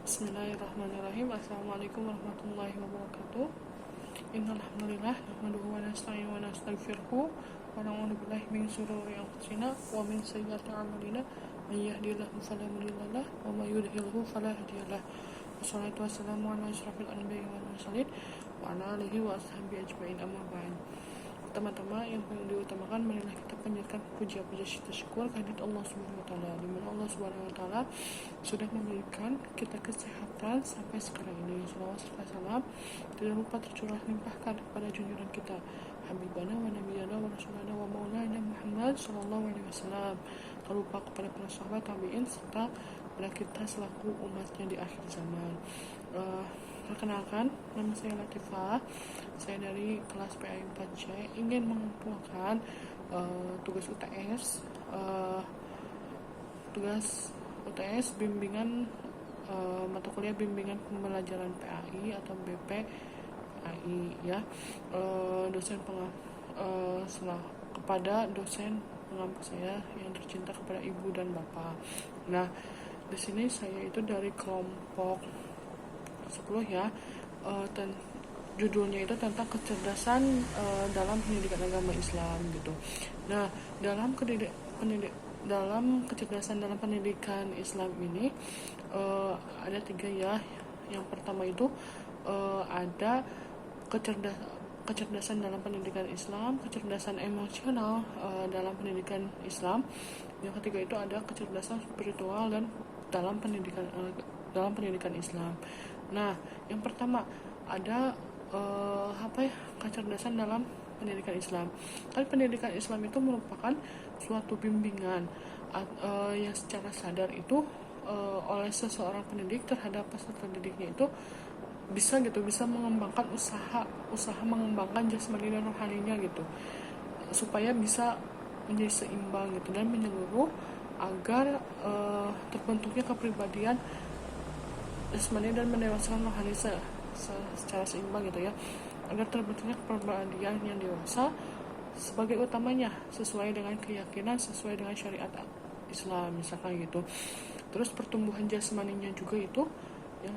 Bismillahirrahmanirrahim. Assalamualaikum warahmatullahi wabarakatuh. Innal hamdalillah nahmaduhu wa nasta'inu wa nastaghfiruh wa na'udzu billahi min shururi anfusina wa min sayyiati a'malina may yahdihillahu fala mudilla lahu wa may yudhlilhu fala hadiya lahu. Wassalatu wassalamu ala asyrafil anbiya'i wal mursalin wa ala alihi wa ashabihi ajma'in, amma ba'd. Teman-teman, yang paling diutamakan marilah kita panjatkan puja-puja syukur kehadirat Allah Subhanahu wa taala, di mana Allah Subhanahu wa taala sudah memberikan kita kesehatan sampai sekarang ini. Shalawat serta salam tidak lupa tercurah limpahkan kepada junjungan kita Habibana wa Nabiyana wa Rasulana wa Maulana Muhammad sallallahu alaihi wasallam. Tak lupa kepada para sahabat tabi'in serta kepada kita selaku umatnya di akhir zaman. Perkenalkan, nama saya Latifah. Saya dari kelas PAI 4C ingin mengumpulkan tugas UTS, bimbingan mata kuliah bimbingan pembelajaran PAI atau BPAI ya, kepada dosen pengampu saya yang tercinta, kepada ibu dan bapak. Nah, di sini saya itu dari kelompok 10 ya, judulnya itu tentang kecerdasan dalam pendidikan agama Islam gitu. Nah, dalam kecerdasan dalam pendidikan Islam ini ada 3 ya. Yang pertama itu ada kecerdasan dalam pendidikan Islam, kecerdasan emosional dalam pendidikan Islam. Yang ketiga itu ada kecerdasan spiritual dan dalam pendidikan Islam. Nah, yang pertama ada kecerdasan dalam pendidikan Islam. Kan pendidikan Islam itu merupakan suatu bimbingan yang secara sadar itu oleh seseorang pendidik terhadap peserta didiknya itu bisa mengembangkan usaha mengembangkan jasmani dan rohaninya gitu, supaya bisa menjadi seimbang gitu dan menyeluruh agar terbentuknya kepribadian jasmani dan mendewasakan rohani secara seimbang gitu ya, agar terbentuknya kepribadian yang dewasa sebagai utamanya sesuai dengan keyakinan, sesuai dengan syariat Islam misalkan gitu. Terus pertumbuhan jasmaninya juga itu yang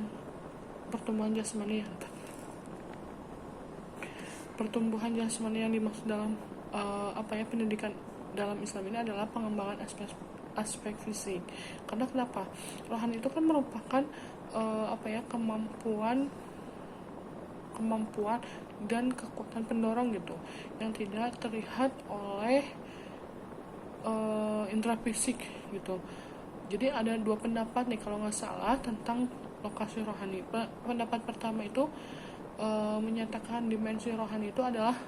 pertumbuhan jasmani yang dimaksud dalam pendidikan dalam Islam ini adalah pengembangan aspek fisik. Karena kenapa? Rohani itu kan merupakan kemampuan dan kekuatan pendorong gitu yang tidak terlihat oleh indera fisik gitu. Jadi ada 2 pendapat nih kalau nggak salah tentang lokasi rohani. Pendapat pertama itu menyatakan dimensi rohani itu adalah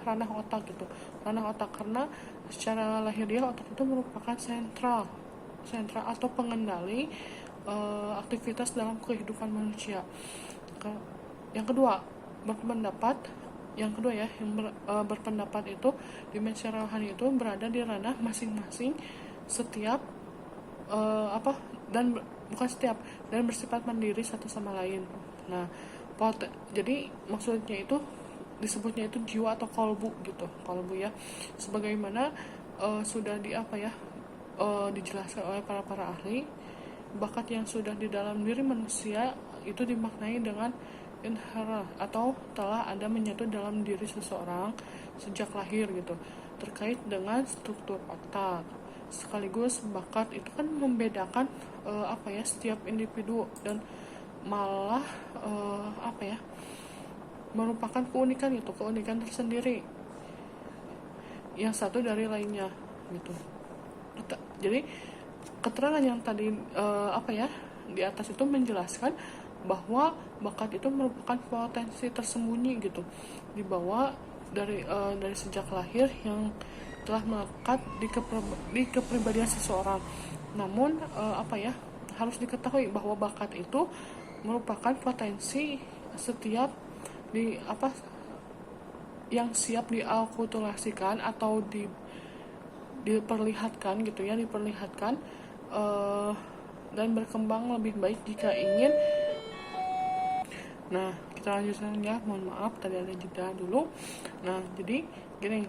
ranah otak gitu. Ranah otak karena secara lahiriah otak itu merupakan sentral atau pengendali aktivitas dalam kehidupan manusia. Yang kedua berpendapat itu dimensi rohani itu berada di ranah masing-masing setiap dan bersifat mandiri satu sama lain. Nah, jadi maksudnya itu disebutnya itu jiwa atau kolbu ya, sebagaimana sudah dijelaskan oleh para ahli. Bakat yang sudah di dalam diri manusia itu dimaknai dengan inherent atau telah ada menyatu dalam diri seseorang sejak lahir gitu, terkait dengan struktur otak. Sekaligus bakat itu kan membedakan setiap individu dan malah merupakan keunikan tersendiri yang satu dari lainnya gitu. Jadi keterangan yang tadi di atas itu menjelaskan bahwa bakat itu merupakan potensi tersembunyi gitu, dibawa dari sejak lahir yang telah melekat di kepribadian seseorang. Namun harus diketahui bahwa bakat itu merupakan potensi yang siap diakulturasikan atau diperlihatkan dan berkembang lebih baik jika ingin. Nah, kita lanjutkan ya, mohon maaf tadi ada jeda dulu. Nah, jadi gini,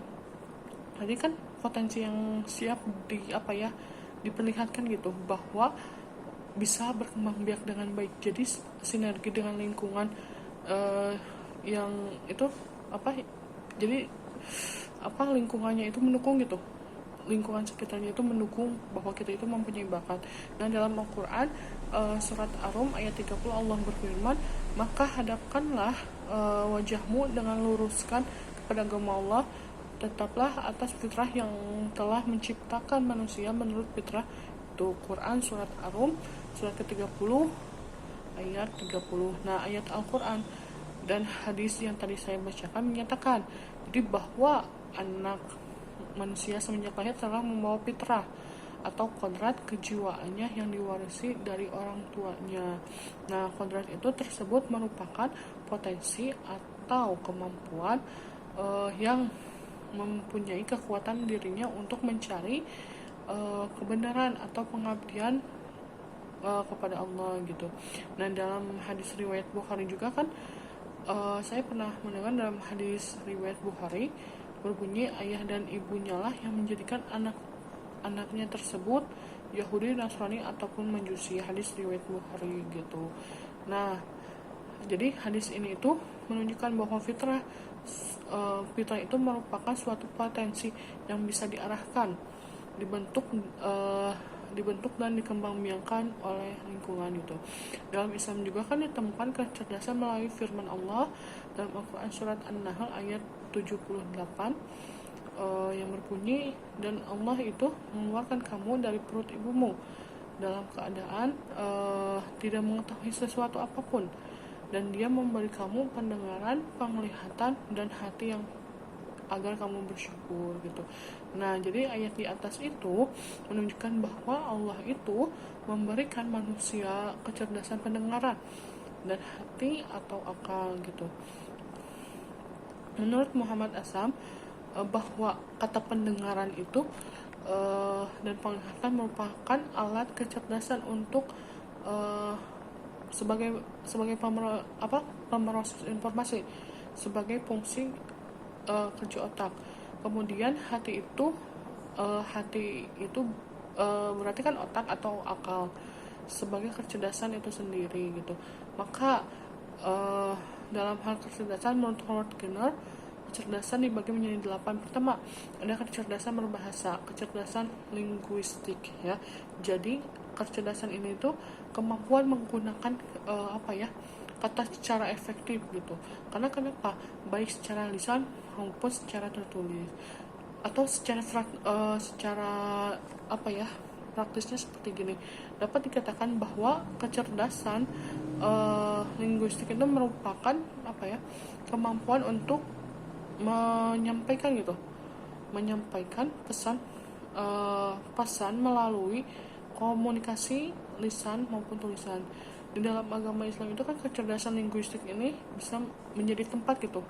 tadi kan potensi yang siap diperlihatkan gitu, bahwa bisa berkembang biak dengan baik. Jadi sinergi dengan lingkungan yang itu apa, jadi lingkungannya itu mendukung gitu, lingkungan sekitarnya itu mendukung bahwa kita itu mempunyai bakat. Nah, dalam Al-Quran surat Ar-Rum ayat 30 Allah berfirman, maka hadapkanlah wajahmu dengan luruskan kepada agama Allah, tetaplah atas fitrah yang telah menciptakan manusia menurut fitrah. Itu Quran surat Ar-Rum surat ke-30 ayat 30. Nah, ayat Al-Quran dan hadis yang tadi saya bacakan menyatakan jadi bahwa anak manusia semenjak lahir telah membawa fitrah atau kodrat kejiwaannya yang diwarisi dari orang tuanya. Nah, kodrat itu tersebut merupakan potensi atau kemampuan yang mempunyai kekuatan dirinya untuk mencari kebenaran atau pengabdian kepada Allah gitu. Nah, dalam hadis riwayat Bukhari juga kan saya pernah mendengar dalam hadis riwayat Bukhari berbunyi ayah dan ibunya lah yang menjadikan anak-anaknya tersebut Yahudi, Nasrani ataupun Majusi. Hadis riwayat Bukhari gitu. Nah, jadi hadis ini itu menunjukkan bahwa fitrah itu merupakan suatu potensi yang bisa diarahkan, dibentuk dan dikembangbiakkan oleh lingkungan gitu. Dalam Islam juga kan ditemukan kecerdasan melalui firman Allah dalam Al-Quran surat An-Nahl ayat 78 yang berbunyi, dan Allah itu mengeluarkan kamu dari perut ibumu dalam keadaan tidak mengetahui sesuatu apapun, dan dia memberi kamu pendengaran, penglihatan, dan hati yang agar kamu bersyukur gitu. Nah, jadi ayat di atas itu menunjukkan bahwa Allah itu memberikan manusia kecerdasan pendengaran dan hati atau akal gitu. Menurut Muhammad Asam bahwa kata pendengaran itu dan penglihatan merupakan alat kecerdasan untuk sebagai pemroses informasi, sebagai fungsi kerja otak. Kemudian hati itu berarti kan otak atau akal sebagai kecerdasan itu sendiri gitu. Maka dalam hal kecerdasan menurut Howard Gardner, kecerdasan dibagi menjadi 8. Pertama, ada kecerdasan berbahasa, kecerdasan linguistik ya. Jadi kecerdasan ini itu kemampuan menggunakan kata secara efektif gitu. Karena kenapa? Baik secara lisan maupun secara tertulis atau secara praktisnya seperti gini. Dapat dikatakan bahwa kecerdasan linguistik itu merupakan kemampuan untuk menyampaikan pesan melalui komunikasi lisan maupun tulisan. Di dalam agama Islam itu kan kecerdasan linguistik ini bisa menjadi tempat gitu,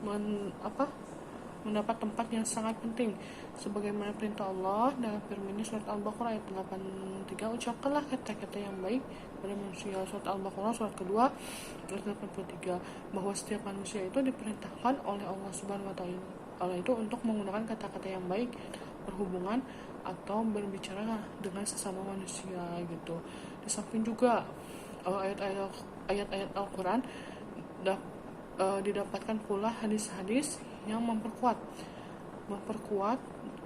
mendapat tempat yang sangat penting sebagaimana perintah Allah dalam firman-Nya surat Al-Baqarah ayat 83, ucapkanlah kata-kata yang baik pada manusia. Surat Al-Baqarah surat kedua ayat 83, bahwa setiap manusia itu diperintahkan oleh Allah Subhanahu wa taala itu untuk menggunakan kata-kata yang baik berhubungan atau berbicara dengan sesama manusia gitu. Di samping juga ayat-ayat Al-Quran didapatkan pula hadis-hadis yang memperkuat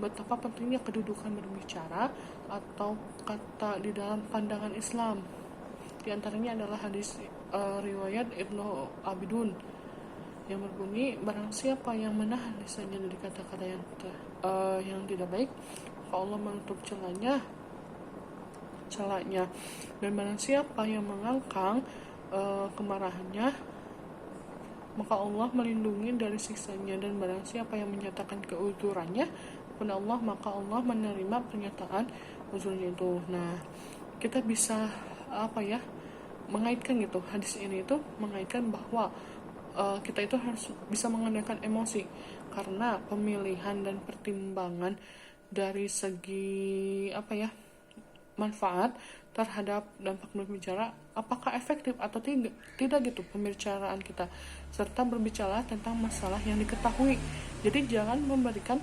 betapa pentingnya kedudukan berbicara atau kata di dalam pandangan Islam. Di antaranya adalah hadis riwayat Ibnu Abidun yang berbunyi, barang siapa yang menahan lisannya dari kata-kata yang tidak baik, Allah menutup celanya, dan barang siapa yang mengangkang kemarahannya, maka Allah melindungi dari siksanya, dan barang siapa yang menyatakan keuzurannya kepada Allah, maka Allah menerima pernyataan uzurnya itu. Nah, kita bisa mengaitkan gitu, hadis ini itu mengaitkan bahwa kita itu harus bisa mengendalikan emosi, karena pemilihan dan pertimbangan dari segi manfaat terhadap dampak berbicara, apakah efektif atau tidak gitu pembicaraan kita, serta berbicara tentang masalah yang diketahui. Jadi jangan memberikan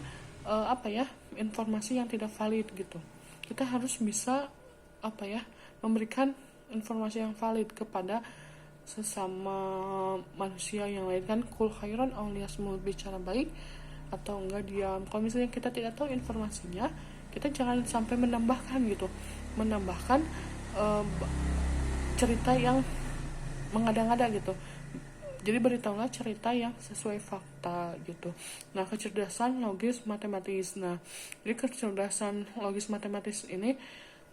informasi yang tidak valid gitu. Kita harus bisa memberikan informasi yang valid kepada sesama manusia yang lain kan. Kul khairan aw liyasmut, bicara baik atau enggak diam. Kalau misalnya kita tidak tahu informasinya, kita jangan sampai menambahkan cerita yang mengada-ngada gitu. Jadi beritahulah cerita yang sesuai fakta gitu. Nah, kecerdasan logis matematis. Nah, jadi kecerdasan logis matematis ini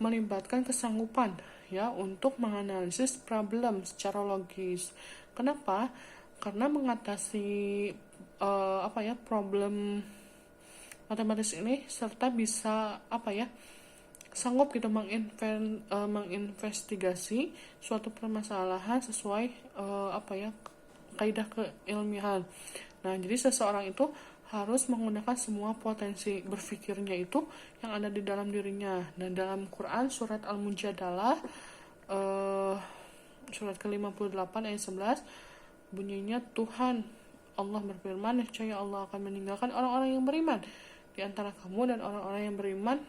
melibatkan kesanggupan ya untuk menganalisis problem secara logis. Kenapa? Karena mengatasi problem matematis ini serta bisa sanggup gitu menginvestigasi suatu permasalahan sesuai kaidah keilmiahan. Nah, jadi seseorang itu harus menggunakan semua potensi berpikirnya itu yang ada di dalam dirinya. Dan dalam Quran surat Al-Mujadalah surat ke-58 ayat 11 bunyinya, Tuhan Allah berfirman, niscaya Allah akan meninggalkan orang-orang yang beriman di antara kamu dan orang-orang yang beriman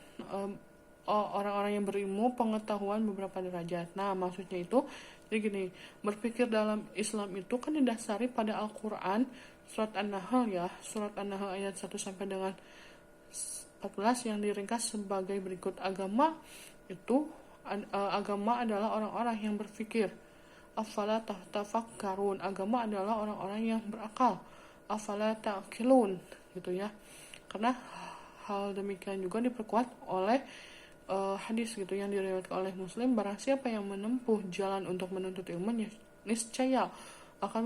orang-orang yang berilmu pengetahuan beberapa derajat. Nah, maksudnya itu jadi gini, berpikir dalam Islam itu kan didasari pada Al-Quran surat An-Nahl ya, surat An-Nahl ayat 1 sampai dengan 14 yang diringkas sebagai berikut. Agama adalah orang-orang yang berpikir. Afala tafakkarun, agama adalah orang-orang yang berakal. Afala ta'qilun, gitu ya. Karena hal demikian juga diperkuat oleh hadis gitu yang diriwayatkan oleh Muslim, barang siapa yang menempuh jalan untuk menuntut ilmu niscaya akan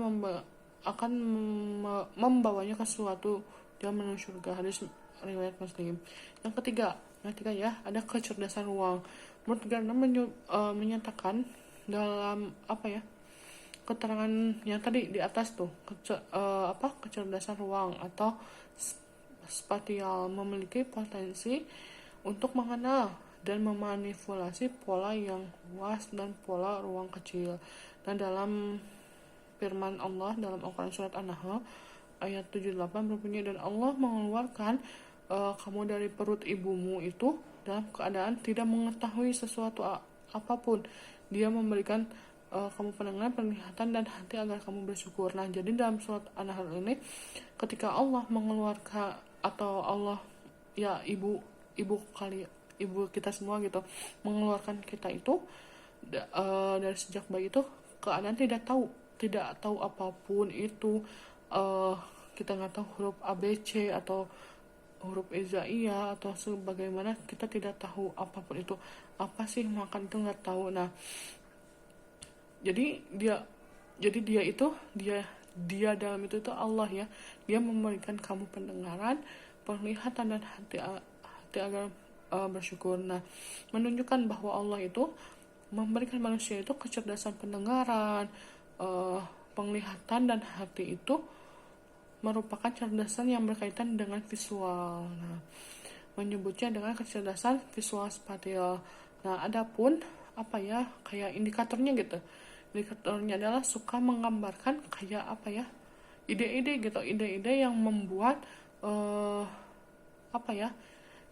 membawanya ke suatu jalan menuju surga. Hadis riwayat Muslim. Yang ketiga ya, ada kecerdasan ruang. Menurut Gardner menyatakan dalam keterangan yang tadi di atas tuh, kecerdasan ruang atau spatial memiliki potensi untuk mengenal dan memanipulasi pola yang luas dan pola ruang kecil. Dan dalam firman Allah dalam Al-Quran surat An-Nahl ayat 78 berbunyi, dan Allah mengeluarkan kamu dari perut ibumu itu dalam keadaan tidak mengetahui sesuatu apapun. Dia memberikan kamu pendengaran, penglihatan, dan hati agar kamu bersyukur. Nah, jadi dalam surat An-Nahl ini ketika Allah mengeluarkan atau Allah ya ibu kita semua gitu mengeluarkan kita itu dari sejak bayi itu keadaan tidak tahu apapun itu, kita nggak tahu huruf ABC atau huruf Hijaiyah atau sebagaimana, kita tidak tahu apapun itu apa sih makan itu nggak tahu. Nah, jadi dia dalam itu Allah ya, dia memberikan kamu pendengaran, penglihatan, dan hati agar bersyukur. Nah, menunjukkan bahwa Allah itu memberikan manusia itu kecerdasan pendengaran, penglihatan, dan hati itu merupakan kecerdasan yang berkaitan dengan visual. Nah, menyebutnya dengan kecerdasan visual spatial. Nah, adapun kayak indikatornya gitu. Indikatornya adalah suka menggambarkan kayak ide-ide gitu, ide-ide yang membuat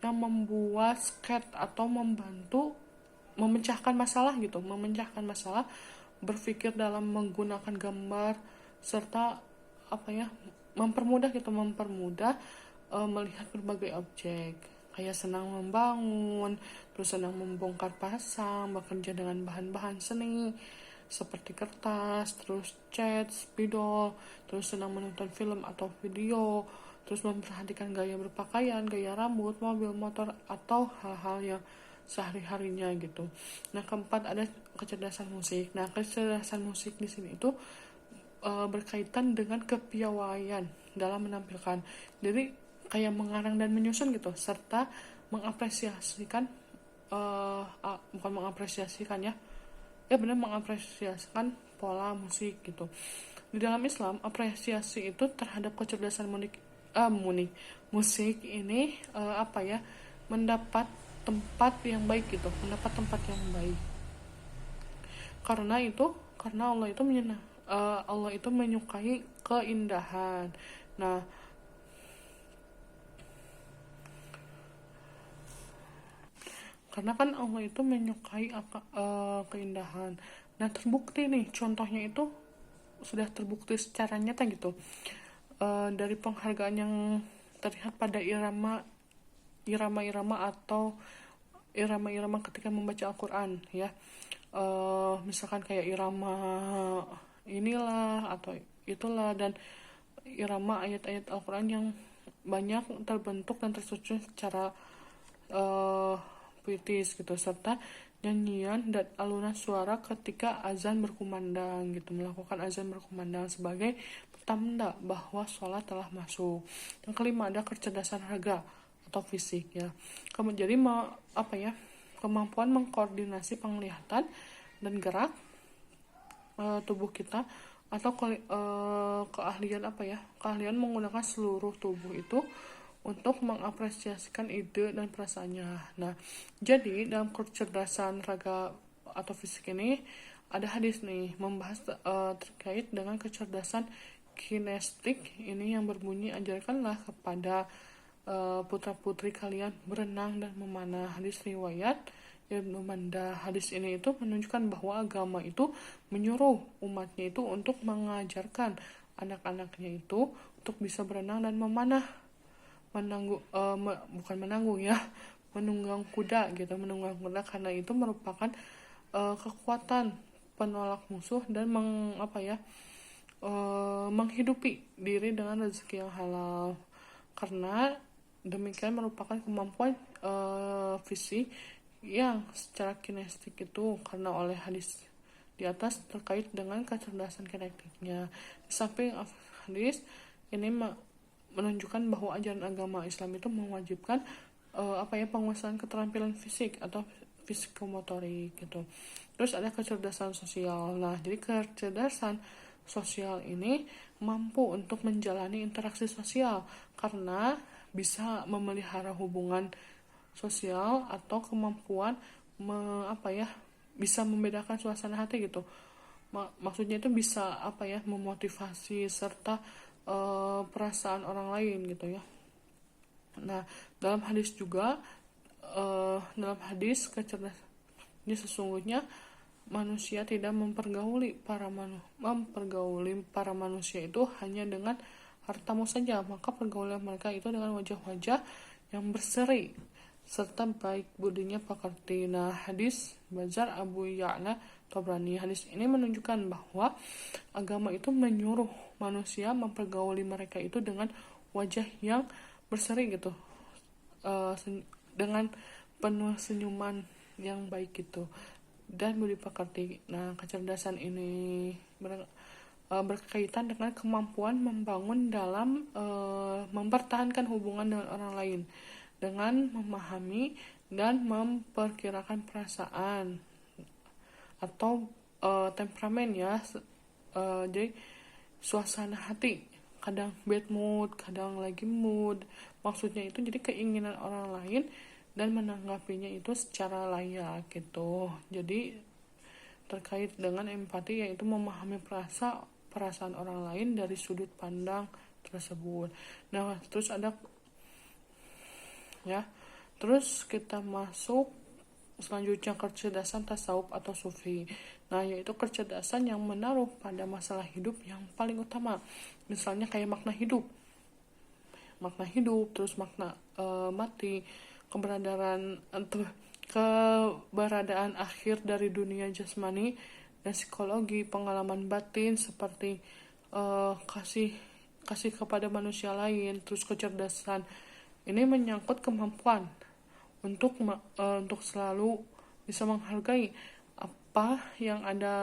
yang membuat sketch atau membantu memecahkan masalah, berpikir dalam menggunakan gambar serta mempermudah melihat berbagai objek, kayak senang membangun, terus senang membongkar pasang, bekerja dengan bahan-bahan seni seperti kertas, terus cat, spidol, terus senang menonton film atau video, terus memperhatikan gaya berpakaian, gaya rambut, mobil, motor, atau hal-hal yang sehari-harinya gitu. Nah, keempat ada kecerdasan musik. Nah, kecerdasan musik di sini itu berkaitan dengan kepiawaian dalam menampilkan. Jadi kayak mengarang dan menyusun gitu, serta mengapresiasikan mengapresiasikan pola musik gitu. Di dalam Islam, apresiasi itu terhadap kecerdasan musik ini mendapat tempat yang baik. Karena Allah itu menyukai keindahan. Nah, Karena kan Allah itu menyukai keindahan. Nah, terbukti nih, contohnya itu sudah terbukti secara nyata gitu. Dari penghargaan yang terlihat pada irama-irama atau irama-irama ketika membaca Al-Quran ya. Misalkan kayak irama inilah atau itulah, dan irama ayat-ayat Al-Quran yang banyak terbentuk dan tersusun secara puitis gitu, serta nyanyian dan alunan suara ketika azan berkumandang gitu, melakukan azan berkumandang sebagai pertanda bahwa sholat telah masuk. Yang kelima ada kecerdasan raga atau fisik ya. Jadi kemampuan mengkoordinasi penglihatan dan gerak tubuh kita, atau keahlian menggunakan seluruh tubuh itu untuk mengapresiasikan ide dan perasaannya. Nah, jadi dalam kecerdasan raga atau fisik ini ada hadis nih membahas terkait dengan kecerdasan kinestik ini yang berbunyi, ajarkanlah kepada putra-putri kalian berenang dan memanah. Hadis riwayat Ibnu Manda. Hadis ini itu menunjukkan bahwa agama itu menyuruh umatnya itu untuk mengajarkan anak-anaknya itu untuk bisa berenang dan memanah, menunggang kuda gitu, karena itu merupakan kekuatan penolak musuh dan menghidupi diri dengan rezeki yang halal. Karena demikian merupakan kemampuan fisik yang secara kinestik itu, karena oleh hadis di atas terkait dengan kecerdasan kinestiknya. Di samping hadis ini menunjukkan bahwa ajaran agama Islam itu mewajibkan penguasaan keterampilan fisik atau fisikomotorik gitu. Terus ada kecerdasan sosial. Nah, jadi kecerdasan sosial ini mampu untuk menjalani interaksi sosial karena bisa memelihara hubungan sosial atau kemampuan bisa membedakan suasana hati gitu. Maksudnya itu bisa memotivasi serta perasaan orang lain gitu ya. Nah, dalam hadis kecerdasan ini sesungguhnya manusia tidak mempergauli para manusia itu hanya dengan hartamu saja, maka pergaulan mereka itu dengan wajah-wajah yang berseri serta baik budinya pekerti. Nah, hadis Bazar Abu Ya'la Tabrani. Hadis ini menunjukkan bahwa agama itu menyuruh manusia mempergauli mereka itu dengan wajah yang berseri gitu, dengan penuh senyuman yang baik gitu dan budi pekerti. Nah, kecerdasan ini berkaitan dengan kemampuan membangun dalam mempertahankan hubungan dengan orang lain dengan memahami dan memperkirakan perasaan atau temperamen ya. Jadi suasana hati, kadang bad mood, kadang lagi mood. Maksudnya itu jadi keinginan orang lain dan menanggapinya itu secara layak gitu. Jadi terkait dengan empati, yaitu memahami perasaan orang lain dari sudut pandang tersebut. Nah, terus kita masuk selanjutnya kecerdasan tasawuf atau sufi. Nah, yaitu kecerdasan yang menaruh pada masalah hidup yang paling utama. Misalnya kayak makna hidup, terus makna mati, keberadaan akhir dari dunia jasmani dan psikologi, pengalaman batin seperti kasih kepada manusia lain. Terus kecerdasan ini menyangkut kemampuan untuk selalu bisa menghargai apa yang ada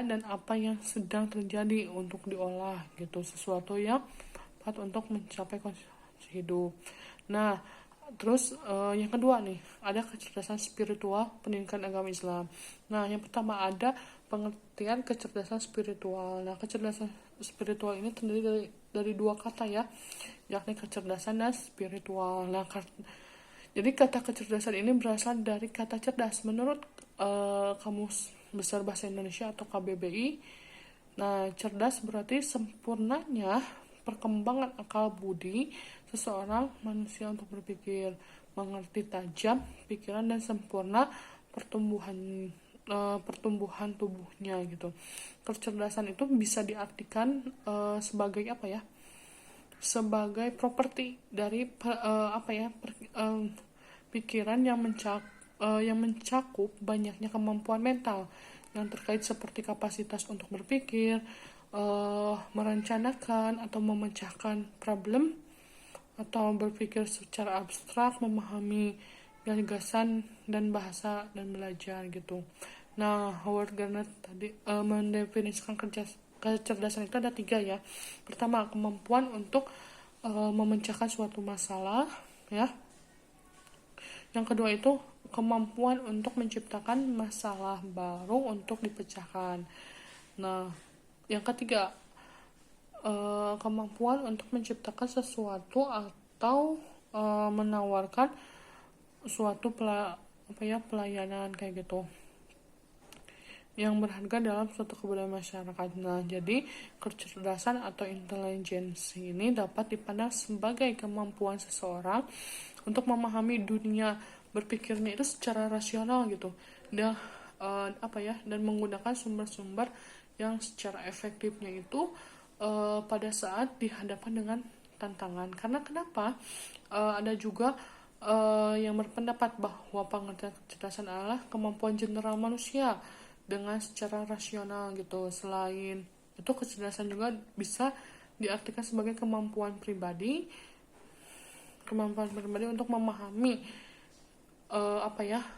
dan apa yang sedang terjadi untuk diolah gitu, sesuatu yang tepat untuk mencapai konsekuensi hidup. Nah, terus yang kedua nih, ada kecerdasan spiritual pendidikan agama Islam. Nah, yang pertama ada pengertian kecerdasan spiritual. Nah, kecerdasan spiritual ini terdiri dari dua kata ya, yakni kecerdasan dan spiritual. Nah, jadi kata kecerdasan ini berasal dari kata cerdas menurut Kamus Besar Bahasa Indonesia atau KBBI. Nah, cerdas berarti sempurnanya perkembangan akal budi seseorang manusia untuk berpikir. mengerti tajam pikiran dan sempurna pertumbuhan tubuhnya gitu. Kecerdasan itu bisa diartikan sebagai apa ya? Sebagai properti dari pikiran yang mencakup banyaknya kemampuan mental yang terkait seperti kapasitas untuk berpikir, merencanakan atau memecahkan problem, atau berpikir secara abstrak, memahami gagasan dan bahasa dan belajar gitu. Nah, Howard Gardner tadi mendefinisikan kecerdasan itu ada 3 ya. Pertama, kemampuan untuk memecahkan suatu masalah ya. Yang kedua itu kemampuan untuk menciptakan masalah baru untuk dipecahkan. Nah, yang ketiga kemampuan untuk menciptakan sesuatu atau menawarkan suatu pelayanan kayak gitu yang berharga dalam suatu kebudayaan masyarakat. Nah, jadi kecerdasan atau intelijensi ini dapat dipandang sebagai kemampuan seseorang untuk memahami dunia berpikirnya itu secara rasional gitu. Dan dan menggunakan sumber-sumber yang secara efektifnya itu pada saat dihadapkan dengan tantangan. Karena kenapa? Ada juga yang berpendapat bahwa pengertian kecerdasan adalah kemampuan general manusia dengan secara rasional gitu. Selain itu, kecerdasan juga bisa diartikan sebagai kemampuan pribadi untuk memahami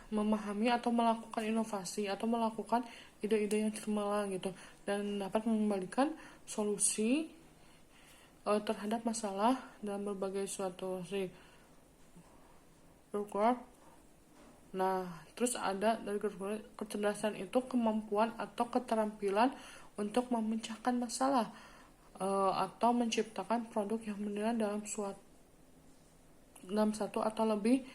memahami atau melakukan inovasi atau melakukan ide-ide yang cemerlang gitu, dan dapat mengembalikan solusi terhadap masalah dalam berbagai situasi. Nah, terus ada dari kecerdasan itu kemampuan atau keterampilan untuk memecahkan masalah atau menciptakan produk yang benar dalam satu atau lebih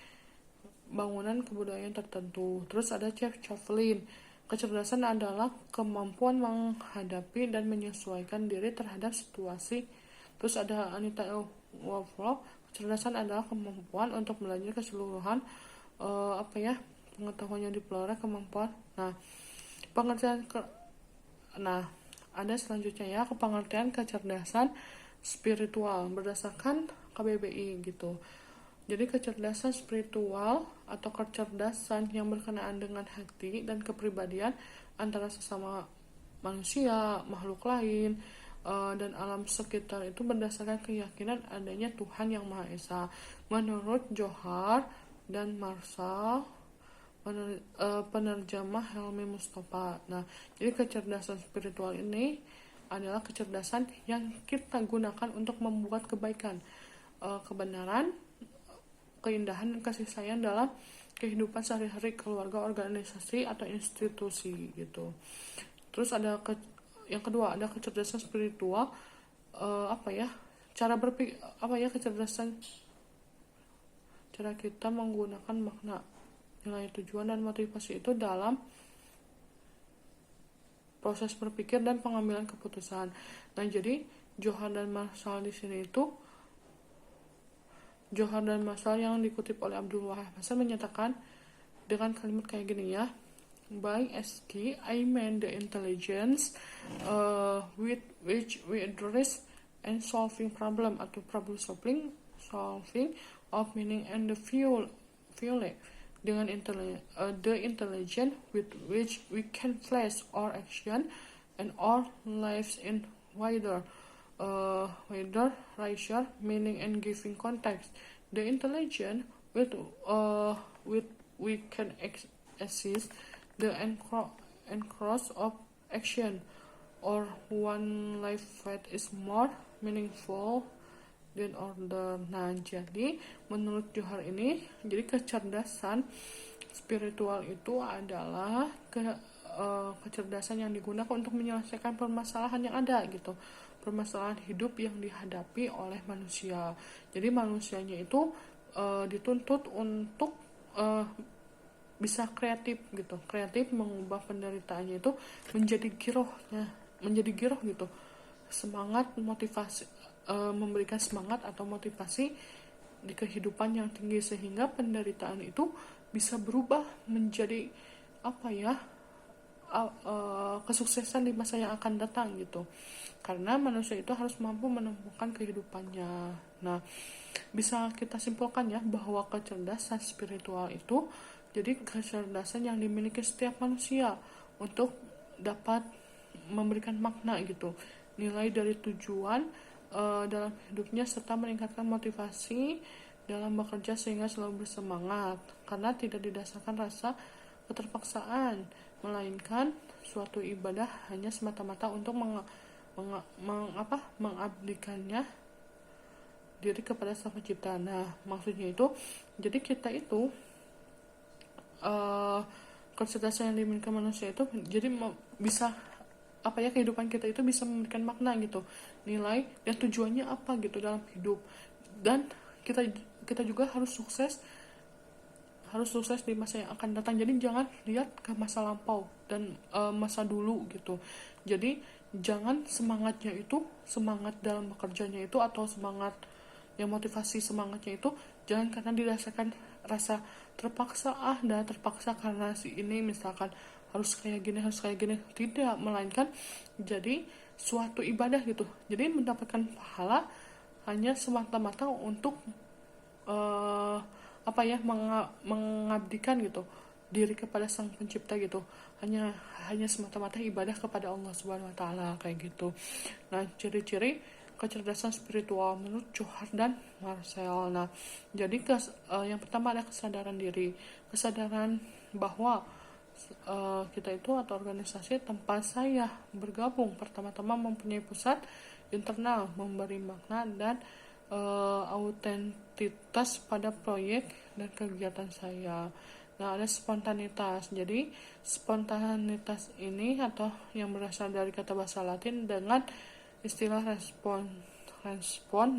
bangunan kebudayaan tertentu. Terus ada Jeff Chafflin. Kecerdasan adalah kemampuan menghadapi dan menyesuaikan diri terhadap situasi. Terus ada Anita Waflow. Kecerdasan adalah kemampuan untuk belajar keseluruhan pengetahuan yang dipelihara kemampuan. Ada selanjutnya ya, pengertian kecerdasan spiritual berdasarkan KBBI gitu. Jadi kecerdasan spiritual atau kecerdasan yang berkenaan dengan hati dan kepribadian antara sesama manusia, makhluk lain, dan alam sekitar itu berdasarkan keyakinan adanya Tuhan yang Maha Esa. Menurut Johar dan Marshall, penerjemah Helmi Mustafa. Nah, jadi kecerdasan spiritual ini adalah kecerdasan yang kita gunakan untuk membuat kebaikan, kebenaran, keindahan, dan kasih sayang dalam kehidupan sehari-hari keluarga, organisasi, atau institusi gitu. Terus ada yang kedua, ada kecerdasan spiritual, cara berpikir, kecerdasan cara kita menggunakan makna, nilai, tujuan, dan motivasi itu dalam proses berpikir dan pengambilan keputusan. Nah, jadi Johar dan Marshall di sini itu, Johar dan Marshall yang dikutip oleh Abdul Wahab Hasan menyatakan dengan kalimat kayak gini ya. By SQ, I mean the intelligence with which we address and solving problem atau problem solving of meaning and the fuel dengan the intelligence with which we can place our action and our lives in wider richer meaning and giving context. The intelligence with we can assist the encroach of action or one life that is more meaningful than order. Nah, jadi menurut Johar ini, jadi kecerdasan spiritual itu adalah kecerdasan yang digunakan untuk menyelesaikan permasalahan yang ada gitu, permasalahan hidup yang dihadapi oleh manusia. Jadi manusianya itu dituntut untuk bisa kreatif gitu, kreatif mengubah penderitaannya itu menjadi giroh gitu, semangat, motivasi, memberikan semangat atau motivasi di kehidupan yang tinggi, sehingga penderitaan itu bisa berubah menjadi kesuksesan di masa yang akan datang gitu. Karena manusia itu harus mampu menemukan kehidupannya. Nah, bisa kita simpulkan ya bahwa kecerdasan spiritual itu jadi kecerdasan yang dimiliki setiap manusia untuk dapat memberikan makna gitu, nilai dari tujuan dalam hidupnya, serta meningkatkan motivasi dalam bekerja sehingga selalu bersemangat, karena tidak didasarkan rasa keterpaksaan, melainkan suatu ibadah hanya semata-mata untuk mengabdikannya diri kepada Sang Pencipta. Nah, maksudnya itu jadi kita itu kecerdasan yang dimiliki manusia itu jadi bisa kehidupan kita itu bisa memberikan makna gitu, nilai dan tujuannya apa gitu dalam hidup. Dan kita juga harus sukses di masa yang akan datang. Jadi jangan lihat ke masa lampau dan masa dulu gitu. Jadi jangan semangat dalam bekerjanya itu, atau semangat yang motivasi semangatnya itu jangan karena dirasakan rasa terpaksa karena si ini misalkan harus kayak gini, tidak, melainkan jadi suatu ibadah gitu. Jadi mendapatkan pahala hanya semata-mata untuk mengabdikan gitu diri kepada Sang Pencipta gitu, hanya semata-mata ibadah kepada Allah Subhanahu wa taala kayak gitu. Nah, ciri-ciri kecerdasan spiritual menurut Johar dan Marcel. Nah, jadi yang pertama ada kesadaran diri, kesadaran bahwa kita itu atau organisasi tempat saya bergabung pertama-tama mempunyai pusat internal, memberi makna dan autentitas pada proyek dan kegiatan saya. Nah, ada spontanitas. Jadi spontanitas ini atau yang berasal dari kata bahasa Latin dengan istilah respon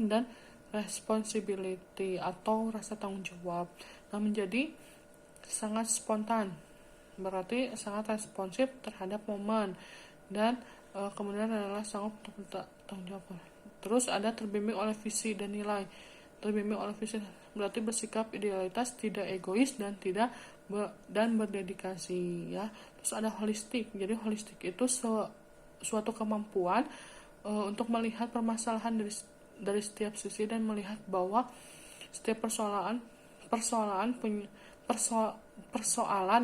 dan responsibility atau rasa tanggung jawab. Nah, menjadi sangat spontan, berarti sangat responsif terhadap momen, dan kemudian adalah sanggup untuk tanggung jawab. Terus ada terbimbing oleh visi dan nilai. Terbimbing oleh visi berarti bersikap idealitas, tidak egois dan berdedikasi ya. Terus ada holistik. Jadi holistik itu suatu kemampuan untuk melihat permasalahan dari setiap sisi dan melihat bahwa setiap persoalan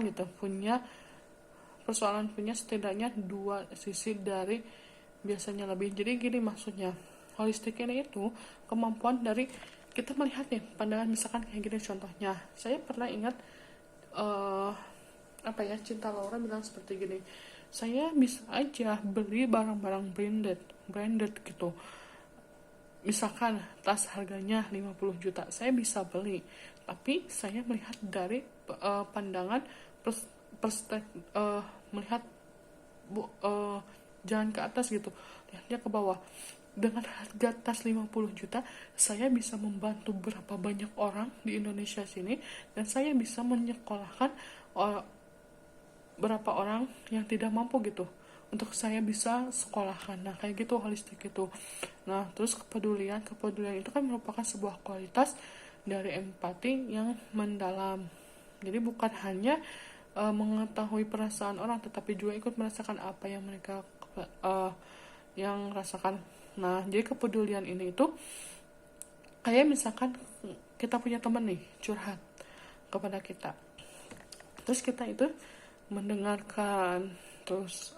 gitu punya setidaknya dua sisi dari biasanya lebih. Jadi gini maksudnya, holistik ini itu kemampuan dari kita melihat nih pandangan, misalkan kayak gini contohnya. Saya pernah ingat Cinta Laura bilang seperti gini, saya bisa aja beli barang-barang branded gitu. Misalkan tas harganya 50 juta, saya bisa beli. Tapi saya melihat dari pandangan melihat jangan ke atas gitu, lihatnya ke bawah. Dengan harga tas 50 juta, saya bisa membantu berapa banyak orang di Indonesia sini, dan saya bisa menyekolahkan berapa orang yang tidak mampu gitu, untuk saya bisa sekolahkan. Nah, kayak gitu holistik itu. Nah, terus kepedulian itu kan merupakan sebuah kualitas dari empati yang mendalam. Jadi bukan hanya mengetahui perasaan orang, tetapi juga ikut merasakan apa yang mereka yang rasakan. Nah, jadi kepedulian ini itu kayak misalkan kita punya teman nih curhat kepada kita, terus kita itu mendengarkan, terus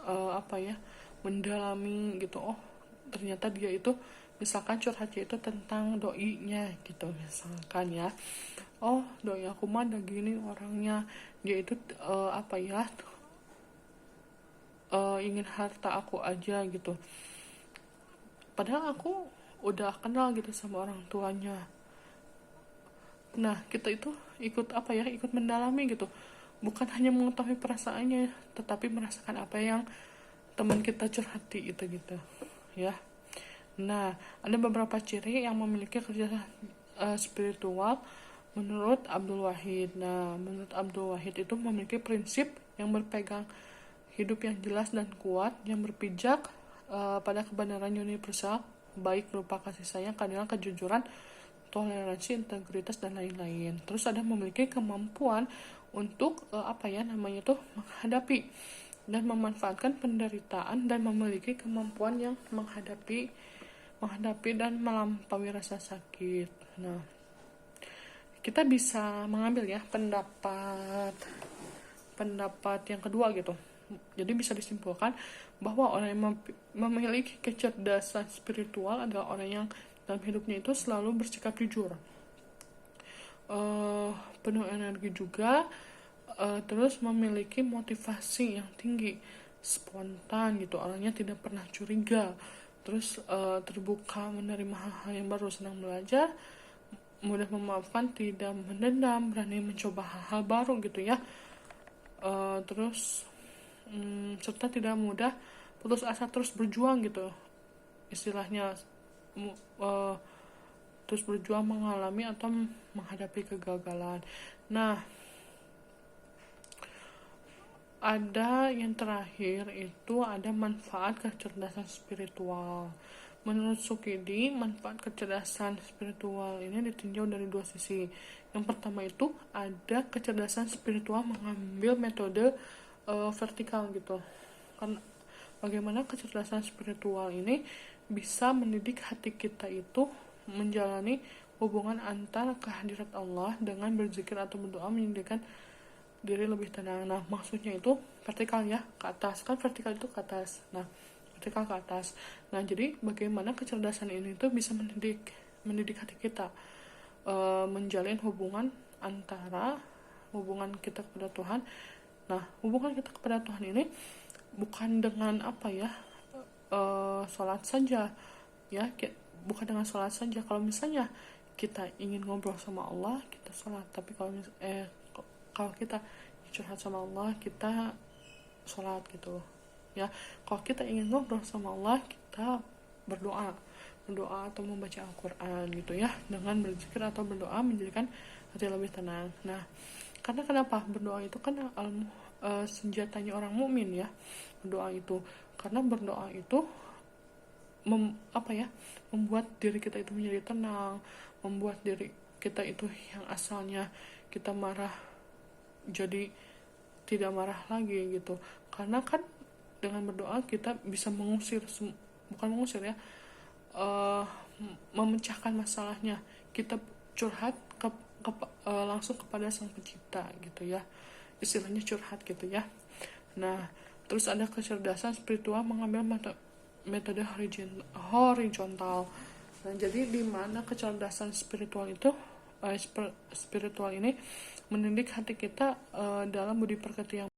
mendalami gitu. Oh, ternyata dia itu misalkan curhatnya itu tentang doinya gitu misalkan ya. Oh, doi aku mah ada gini orangnya, dia itu ingin harta aku aja gitu, padahal aku udah kenal gitu sama orang tuanya. Nah, kita itu ikut mendalami gitu, bukan hanya mengetahui perasaannya, tetapi merasakan apa yang teman kita curhati itu gitu ya. Nah, ada beberapa ciri yang memiliki kecerdasan spiritual menurut Abdul Wahid. Nah, menurut Abdul Wahid itu memiliki prinsip yang berpegang hidup yang jelas dan kuat, yang berpijak pada kebenaran universal, baik berupa kasih sayang, keadilan, kejujuran, toleransi, integritas, dan lain-lain. Terus ada memiliki kemampuan untuk menghadapi dan memanfaatkan penderitaan, dan memiliki kemampuan yang menghadapi dan melampaui rasa sakit. Nah, kita bisa mengambil ya pendapat yang kedua gitu. Jadi bisa disimpulkan bahwa orang yang memiliki kecerdasan spiritual adalah orang yang dalam hidupnya itu selalu bersikap jujur, penuh energi juga, terus memiliki motivasi yang tinggi, spontan gitu, orangnya tidak pernah curiga, terus terbuka menerima hal-hal yang baru, senang belajar, mudah memaafkan, tidak mendendam, berani mencoba hal-hal baru gitu ya. Terus serta tidak mudah putus asa, terus berjuang gitu istilahnya, terus berjuang mengalami atau menghadapi kegagalan. Nah, ada yang terakhir itu ada manfaat kecerdasan spiritual. Menurut Sukidi, manfaat kecerdasan spiritual ini ditinjau dari dua sisi. Yang pertama itu ada kecerdasan spiritual mengambil metode vertikal gitu. Kan bagaimana kecerdasan spiritual ini bisa mendidik hati kita itu menjalani hubungan antara kehadirat Allah dengan berzikir atau berdoa, menjadikan diri lebih tenang. Nah, maksudnya itu vertikal ya, ke atas. Kan vertikal itu ke atas. Nah, vertikal ke atas. Nah, jadi bagaimana kecerdasan ini tuh bisa mendidik hati kita, menjalin hubungan kita kepada Tuhan. Nah, hubungan kita kepada Tuhan ini bukan dengan sholat saja ya, bukan dengan sholat saja. Kalau misalnya kita ingin ngobrol sama Allah, kita sholat. Tapi kalau kita curhat sama Allah, kita sholat gitu ya. Kalau kita ingin ngobrol sama Allah, kita berdoa atau membaca Al-Quran gitu ya. Dengan berzikir atau berdoa menjadikan hati lebih tenang. Nah, karena kenapa berdoa itu kan senjatanya orang mukmin ya, berdoa itu. Karena berdoa itu membuat diri kita itu menjadi tenang, membuat diri kita itu yang asalnya kita marah jadi tidak marah lagi gitu. Karena kan dengan berdoa kita bisa memecahkan masalahnya. Kita curhat langsung kepada Sang Pencipta gitu ya, istilahnya curhat gitu ya. Nah, terus ada kecerdasan spiritual mengambil metode horizontal. Nah, jadi di mana kecerdasan spiritual ini mendidik hati kita dalam budi pekerti yang